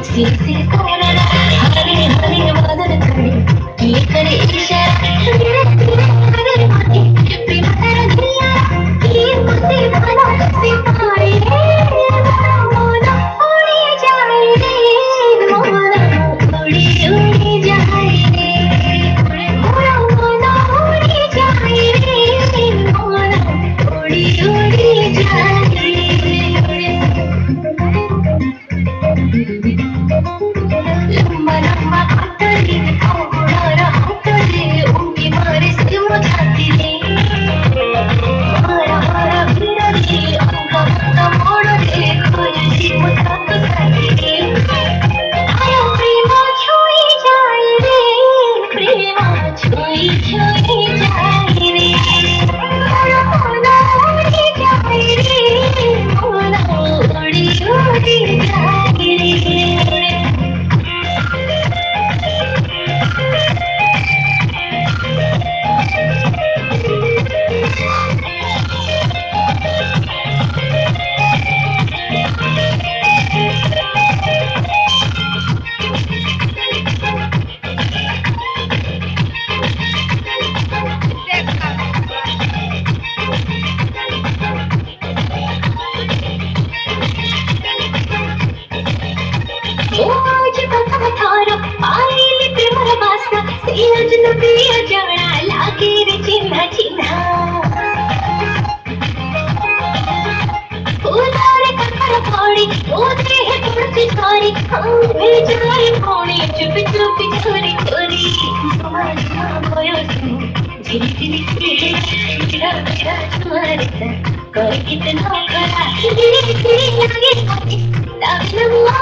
सिर से कोरा हरे हरे बादल खड़े किए करे इशारा धीरे धीरे बदल माटी प्रेम तेरा दिया ये मुझसे भला सितारे मोना उड़ी जाए रे मोना उड़ी जाए रे मोना उड़ी जाए रे मोना उड़ी जाए लंबा लंबा कटरी घोड़ा रहा करे उनकी मारे से मुझाती रे मारा मारा भिड़ा रे अंका अंका मोड़ रे खोया सी मुझा तो साथी रे आया प्रेमा छुई जाए रे प्रेमा छुई छुई जाए रे मोना उड़ी जाए रे मोना उड़ी उड़ी जाए रे आज पता थारा आईली प्रेमर वासना सेज नदिया जाना लागे रे चिन्हा चिन्हा फूलारे ककर फाड़ी ओते है तुझे सारी भेजाई कोणी चुप चुप चोरी चोरी समाज ना भयो धीरे धीरे तेरा तेरा तुम्हारे कोई कितना खरा धीरे धीरे लगे लगे